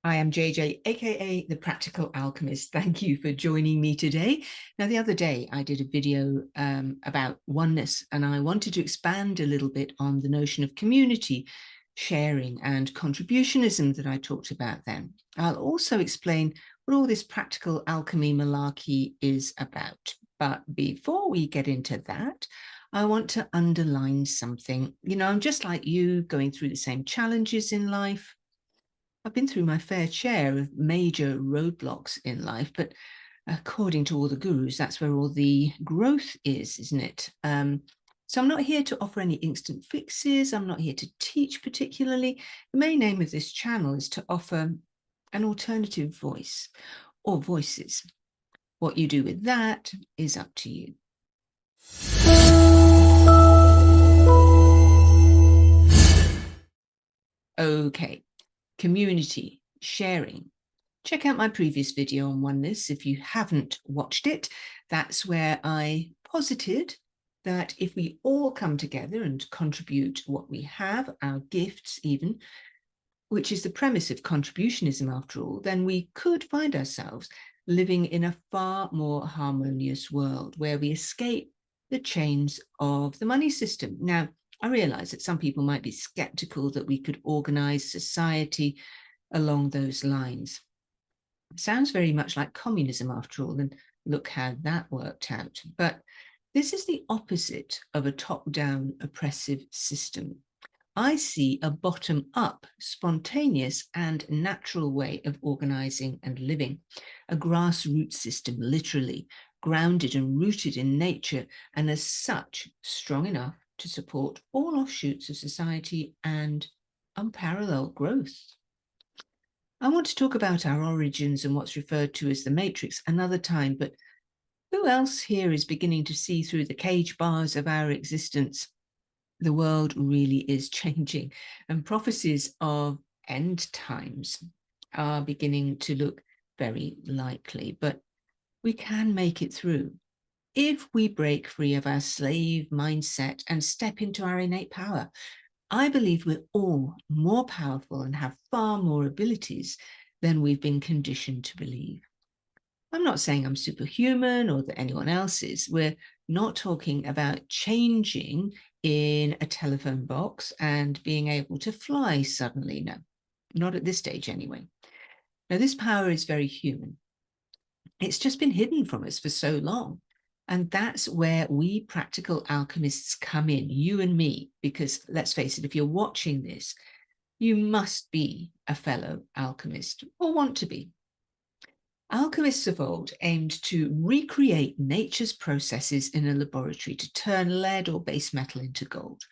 I am JJ, aka the Practical Alchemist. Thank you for joining me today. Now, the other day I did a video about oneness, and I wanted to expand a little bit on the notion of community, sharing, and contributionism that I talked about then. I'll also explain what all this practical alchemy malarkey is about. But before we get into that, I want to underline something. You know, I'm just like you, going through the same challenges in life. I've been through my fair share of major roadblocks in life, but according to all the gurus, that's where all the growth is, isn't it? So I'm not here to offer any instant fixes. I'm not here to teach particularly. The main aim of this channel is to offer an alternative voice or voices. What you do with that is up to you. Okay. Community, sharing. Check out my previous video on oneness if you haven't watched it. That's where I posited that if we all come together and contribute what we have, our gifts even, which is the premise of contributionism after all, then we could find ourselves living in a far more harmonious world where we escape the chains of the money system. Now, I realize that some people might be skeptical that we could organize society along those lines. It sounds very much like communism after all, and look how that worked out. But this is the opposite of a top-down oppressive system. I see a bottom-up, spontaneous and natural way of organizing and living, a grassroots system, literally, grounded and rooted in nature, and as such, strong enough to support all offshoots of society and unparalleled growth. I want to talk about our origins and what's referred to as the Matrix another time, but who else here is beginning to see through the cage bars of our existence? The world really is changing, and prophecies of end times are beginning to look very likely, but we can make it through if we break free of our slave mindset and step into our innate power. I believe we're all more powerful and have far more abilities than we've been conditioned to believe. I'm not saying I'm superhuman or that anyone else is. We're not talking about changing in a telephone box and being able to fly suddenly. No, not at this stage anyway. Now, this power is very human. It's just been hidden from us for so long. And that's where we practical alchemists come in, you and me, because let's face it, if you're watching this, you must be a fellow alchemist or want to be. Alchemists of old aimed to recreate nature's processes in a laboratory to turn lead or base metal into gold.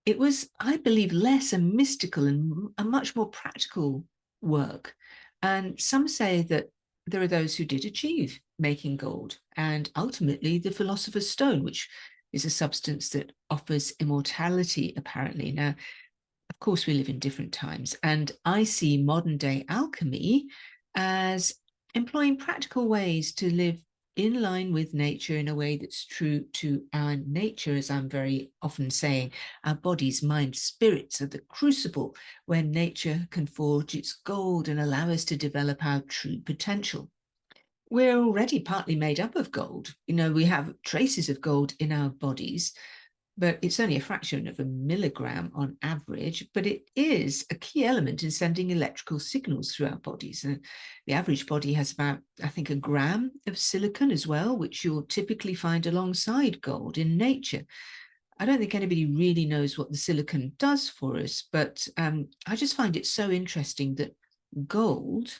It was, I believe, less a mystical and a much more practical work. And some say that there are those who did achieve making gold, and ultimately the philosopher's stone, which is a substance that offers immortality, apparently. Now, of course, we live in different times, and I see modern day alchemy as employing practical ways to live in line with nature in a way that's true to our nature, as I'm very often saying. Our bodies, mind, spirits are the crucible where nature can forge its gold and allow us to develop our true potential. We're already partly made up of gold. You know, we have traces of gold in our bodies, but it's only a fraction of a milligram on average, but it is a key element in sending electrical signals through our bodies. And the average body has about, I think, a gram of silicon as well, which you'll typically find alongside gold in nature. I don't think anybody really knows what the silicon does for us, but I just find it so interesting that gold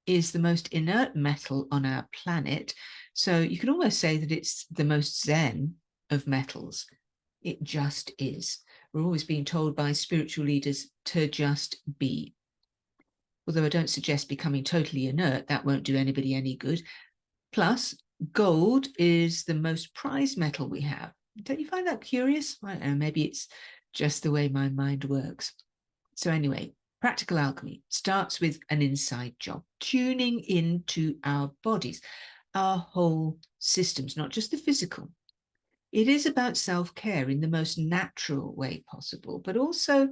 is the most inert metal on our planet. So you can almost say that it's the most zen of metals. It just is. We're always being told by spiritual leaders to just be. Although I don't suggest becoming totally inert, that won't do anybody any good. Plus, gold is the most prized metal we have. Don't you find that curious? I don't know, maybe it's just the way my mind works. So anyway, practical alchemy starts with an inside job, tuning into our bodies, our whole systems, not just the physical. It is about self-care in the most natural way possible, but also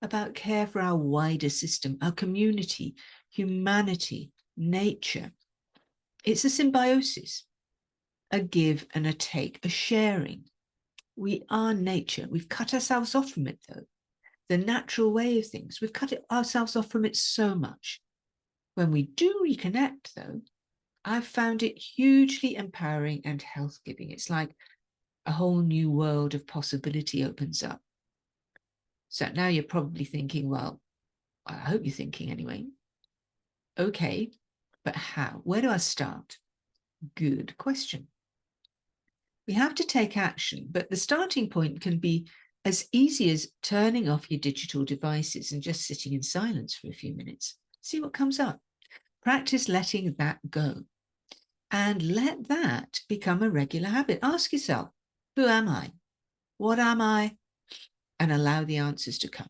about care for our wider system, our community, humanity, nature. It's a symbiosis, a give and a take, a sharing. We are nature. We've cut ourselves off from it, though. The natural way of things, we've cut ourselves off from it so much. When we do reconnect, though, I've found it hugely empowering and health-giving. It's like a whole new world of possibility opens up. So now you're probably thinking, well, I hope you're thinking anyway, okay, but how? Where do I start? Good question. We have to take action, but the starting point can be as easy as turning off your digital devices and just sitting in silence for a few minutes. See what comes up. Practice letting that go and let that become a regular habit. Ask yourself, who am I? What am I? And allow the answers to come.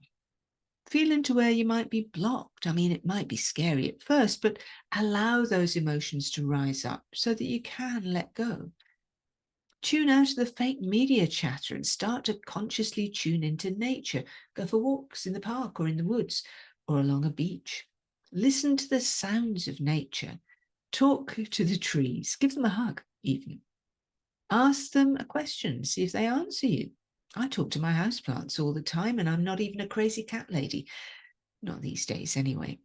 Feel into where you might be blocked. I mean, it might be scary at first, but allow those emotions to rise up so that you can let go. Tune out of the fake media chatter and start to consciously tune into nature. Go for walks in the park or in the woods or along a beach. Listen to the sounds of nature. Talk to the trees. Give them a hug, even. Ask them a question. See if they answer you. I talk to my houseplants all the time, and I'm not even a crazy cat lady. Not these days, anyway.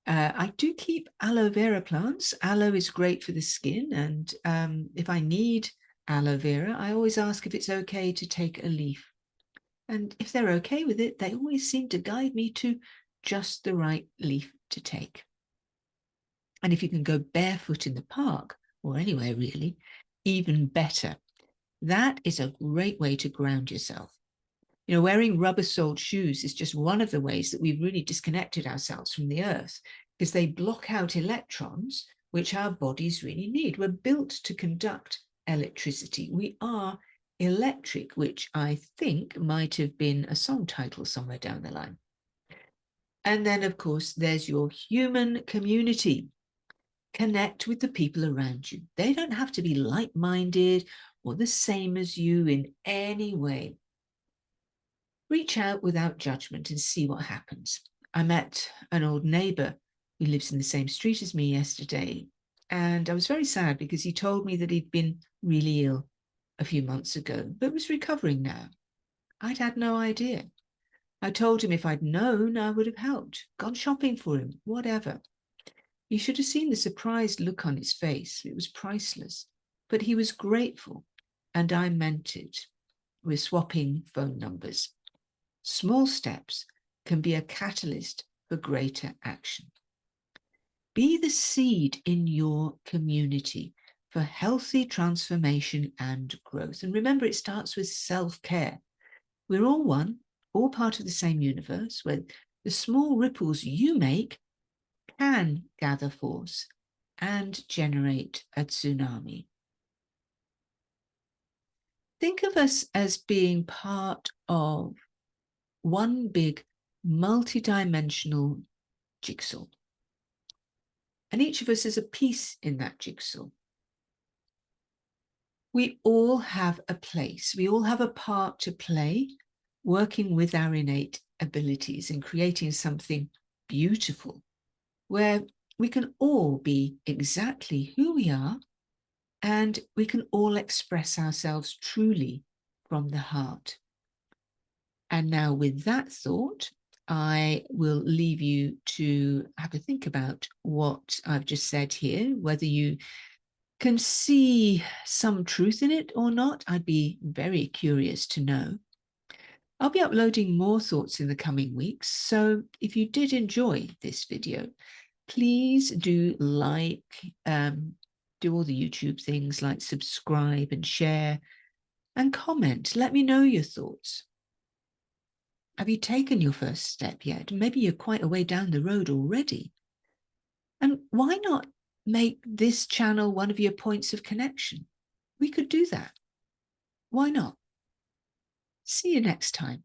I do keep aloe vera plants. Aloe is great for the skin, and if I need aloe vera, I always ask if it's okay to take a leaf. And if they're okay with it, they always seem to guide me to just the right leaf to take. And if you can go barefoot in the park, or anywhere really, even better. That is a great way to ground yourself. You know, wearing rubber-soled shoes is just one of the ways that we've really disconnected ourselves from the earth, because they block out electrons, which our bodies really need. We're built to conduct electricity. We are electric, which I think might have been a song title somewhere down the line. And then, of course, there's your human community. Connect with the people around you. They don't have to be like-minded or the same as you in any way. Reach out without judgment and see what happens. I met an old neighbor who lives in the same street as me yesterday, and I was very sad because he told me that he'd been really ill a few months ago, but was recovering now. I'd had no idea. I told him if I'd known, I would have helped, gone shopping for him, whatever. You should have seen the surprised look on his face. It was priceless. But he was grateful, and I meant it. We're swapping phone numbers. Small steps can be a catalyst for greater action. Be the seed in your community for healthy transformation and growth. And remember, it starts with self-care. We're all one, all part of the same universe, where the small ripples you make can gather force and generate a tsunami. Think of us as being part of one big multi-dimensional jigsaw. And each of us is a piece in that jigsaw. We all have a place. We all have a part to play, working with our innate abilities and creating something beautiful, where we can all be exactly who we are, and we can all express ourselves truly from the heart. And now with that thought, I will leave you to have a think about what I've just said here, whether you can see some truth in it or not. I'd be very curious to know. I'll be uploading more thoughts in the coming weeks, so if you did enjoy this video, please do like, do all the YouTube things like subscribe and share and comment. Let me know your thoughts. Have you taken your first step yet? Maybe you're quite a way down the road already. And why not make this channel one of your points of connection? We could do that. Why not? See you next time.